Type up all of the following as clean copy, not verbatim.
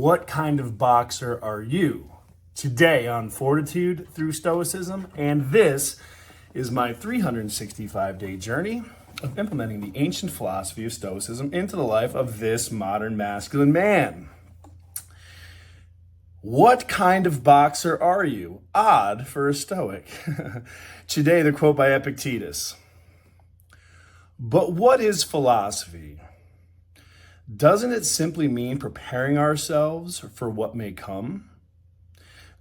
What kind of boxer are you? Today on Fortitude Through Stoicism, and this is my 365-day journey of implementing the ancient philosophy of Stoicism into the life of this modern masculine man. What kind of boxer are you? Odd for a Stoic. Today, the quote by Epictetus. But what is philosophy? Doesn't it simply mean preparing ourselves for what may come?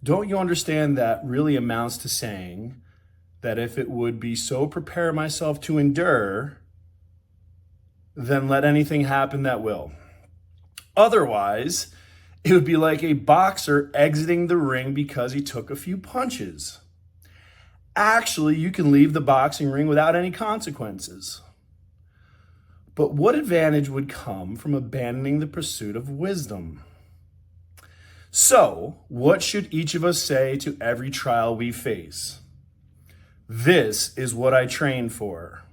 Don't you understand that really amounts to saying that if it would be so prepare myself to endure, then let anything happen that will. Otherwise, it would be like a boxer exiting the ring because he took a few punches. Actually, you can leave the boxing ring without any consequences. But what advantage would come from abandoning the pursuit of wisdom? So, what should each of us say to every trial we face? This is what I train for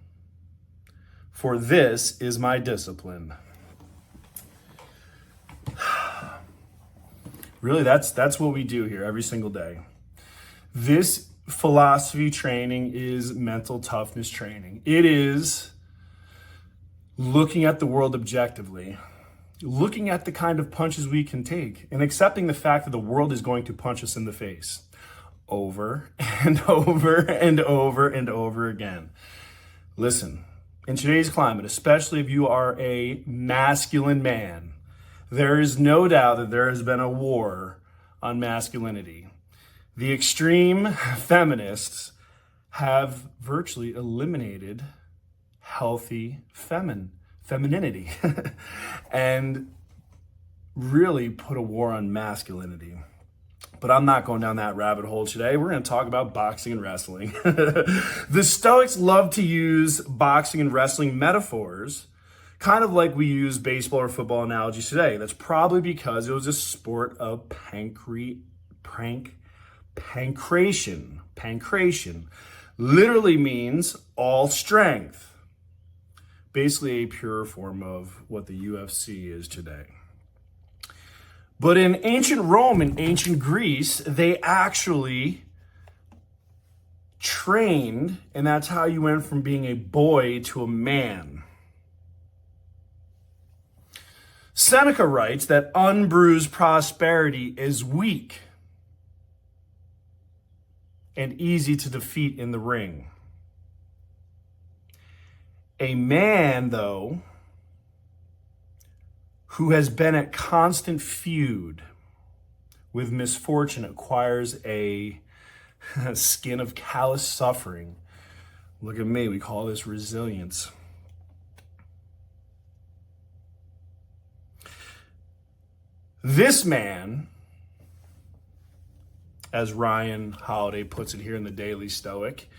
this is my discipline. Really, that's what we do here every single day. This philosophy training is mental toughness training. It is looking at the world objectively, looking at the kind of punches we can take, and accepting the fact that the world is going to punch us in the face over and over and over and over again. Listen, in today's climate, especially if you are a masculine man, there is no doubt that there has been a war on masculinity. The extreme feminists have virtually eliminated healthy femininity and really put a war on masculinity. But I'm not going down that rabbit hole today. We're going to talk about boxing and wrestling. The Stoics love to use boxing and wrestling metaphors, kind of like we use baseball or football analogies today. That's probably because it was a sport of pancration. Pancration literally means all strength. Basically a pure form of what the UFC is today. But in ancient Rome and ancient Greece, they actually trained, and that's how you went from being a boy to a man. Seneca writes that unbruised prosperity is weak and easy to defeat in the ring. A man, though, who has been at constant feud with misfortune acquires a skin of callous suffering. Look at me, we call this resilience. This man, as Ryan Holiday puts it here in the Daily Stoic,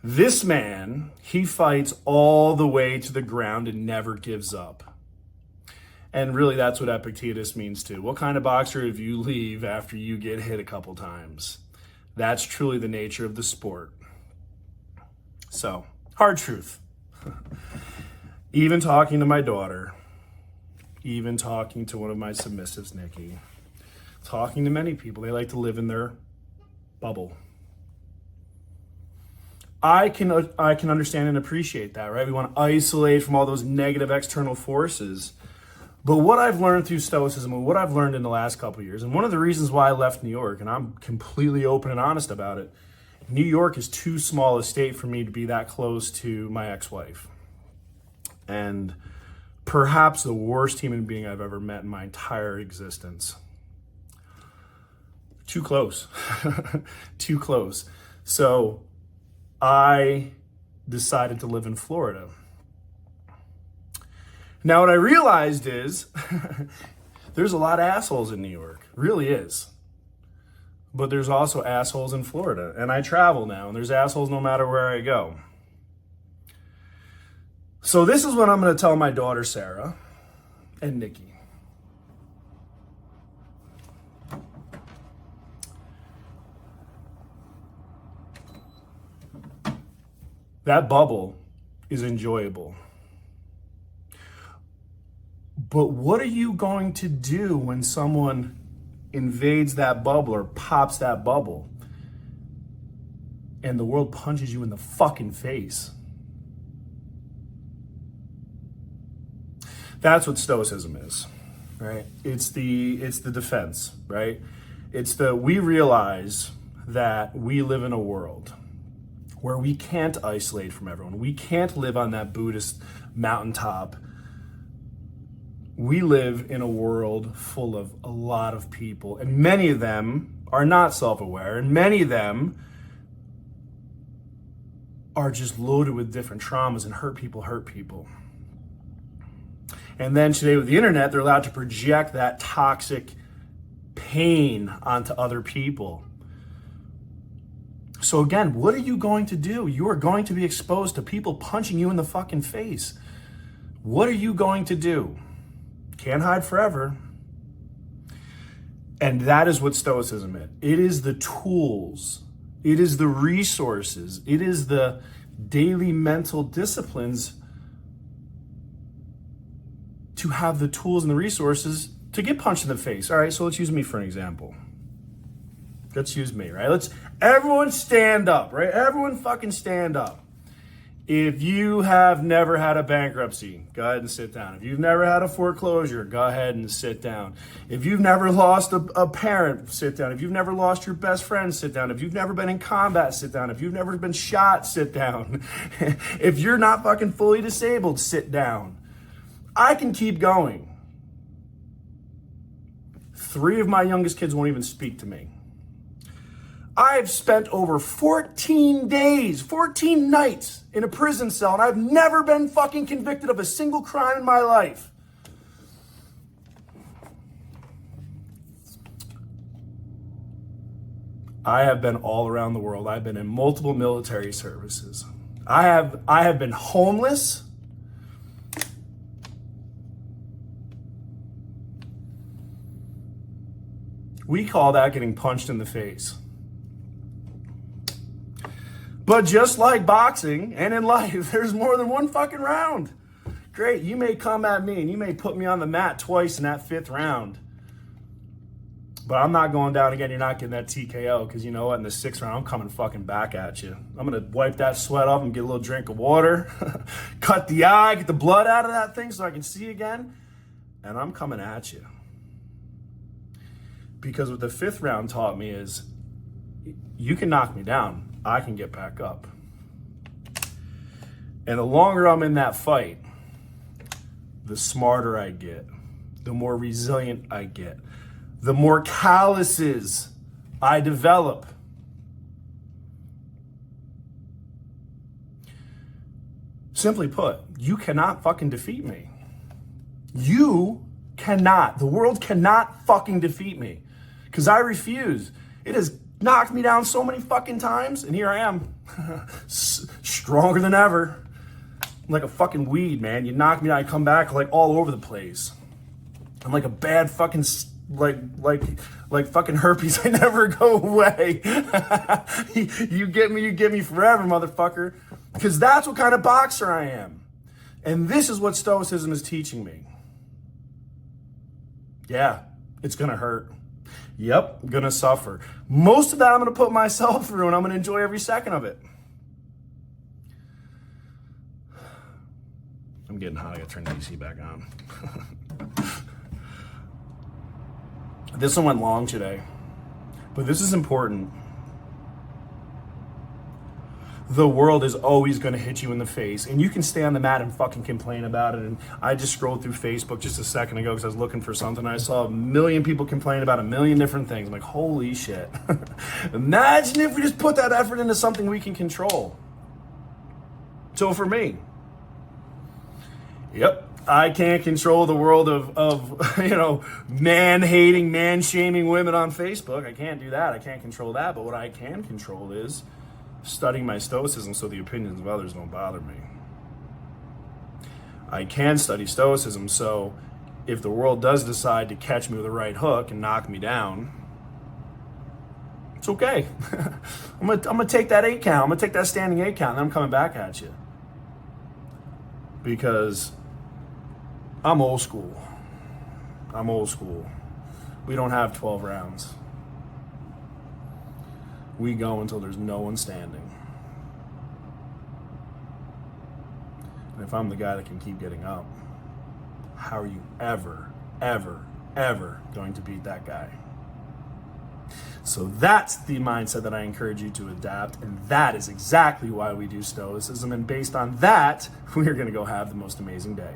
this man, he fights all the way to the ground and never gives up. And really, that's what Epictetus means too. What kind of boxer if you leave after you get hit a couple times? That's truly the nature of the sport. So, hard truth. Even talking to my daughter, even talking to one of my submissives, Nikki, talking to many people, they like to live in their bubble. I can understand and appreciate that, right? We want to isolate from all those negative external forces. But what I've learned through Stoicism and what I've learned in the last couple of years, and one of the reasons why I left New York, and I'm completely open and honest about it, New York is too small a state for me to be that close to my ex-wife. And perhaps the worst human being I've ever met in my entire existence. Too close. Too close. So I decided to live in Florida. Now, what I realized is there's a lot of assholes in New York. Really is. But there's also assholes in Florida. And I travel now, and there's assholes no matter where I go. So this is what I'm going to tell my daughter, Sarah, and Nikki. That bubble is enjoyable. But what are you going to do when someone invades that bubble or pops that bubble and the world punches you in the fucking face? That's what Stoicism is, right? It's the defense, right? We realize that we live in a world where we can't isolate from everyone. We can't live on that Buddhist mountaintop. We live in a world full of a lot of people, and many of them are not self-aware, and many of them are just loaded with different traumas, and hurt people. And then today with the internet, they're allowed to project that toxic pain onto other people. So again, what are you going to do? You are going to be exposed to people punching you in the fucking face. What are you going to do? Can't hide forever. And that is what Stoicism is. It is the tools. It is the resources. It is the daily mental disciplines to have the tools and the resources to get punched in the face. All right, so let's use me for an example. Let's use me, right? Everyone stand up, right? Everyone fucking stand up. If you have never had a bankruptcy, go ahead and sit down. If you've never had a foreclosure, go ahead and sit down. If you've never lost a parent, sit down. If you've never lost your best friend, sit down. If you've never been in combat, sit down. If you've never been shot, sit down. If you're not fucking fully disabled, sit down. I can keep going. 3 of my youngest kids won't even speak to me. I've spent over 14 days, 14 nights in a prison cell, and I've never been fucking convicted of a single crime in my life. I have been all around the world. I've been in multiple military services. I have been homeless. We call that getting punched in the face. But just like boxing and in life, there's more than one fucking round. Great, you may come at me and you may put me on the mat twice in that 5th round. But I'm not going down again. You're not getting that TKO, because you know what? In the 6th round, I'm coming fucking back at you. I'm going to wipe that sweat off and get a little drink of water, cut the eye, get the blood out of that thing so I can see again. And I'm coming at you. Because what the 5th round taught me is, you can knock me down. I can get back up. And the longer I'm in that fight, the smarter I get, the more resilient I get, the more calluses I develop. Simply put, you cannot fucking defeat me. You cannot. The world cannot fucking defeat me, because I refuse. It has knocked me down so many fucking times, and here I am, stronger than ever. I'm like a fucking weed, man. You knock me down, I come back like all over the place. I'm like a bad fucking, like fucking herpes. I never go away. You get me forever, motherfucker. Because that's what kind of boxer I am. And this is what Stoicism is teaching me. Yeah, it's gonna hurt. Yep, I'm gonna suffer. Most of that I'm gonna put myself through, and I'm gonna enjoy every second of it. I'm getting hot, I gotta turn the AC back on. This one went long today, but this is important. The world is always going to hit you in the face, and you can stay on the mat and fucking complain about it. And I just scrolled through Facebook just a second ago because I was looking for something. And I saw a million people complain about a million different things. I'm like, holy shit. Imagine if we just put that effort into something we can control. So for me, yep, I can't control the world of man-hating, man-shaming women on Facebook. I can't do that. I can't control that. But what I can control is studying my Stoicism so the opinions of others don't bother me. I can study Stoicism so if the world does decide to catch me with a right hook and knock me down, it's okay. I'm gonna take that 8 count. I'm gonna take that standing 8 count, and then I'm coming back at you. Because I'm old school. I'm old school. We don't have 12 rounds. We go until there's no one standing. And if I'm the guy that can keep getting up, how are you ever going to beat that guy? So that's the mindset that I encourage you to adapt, and that is exactly why we do Stoicism, and based on that, we're going to go have the most amazing day.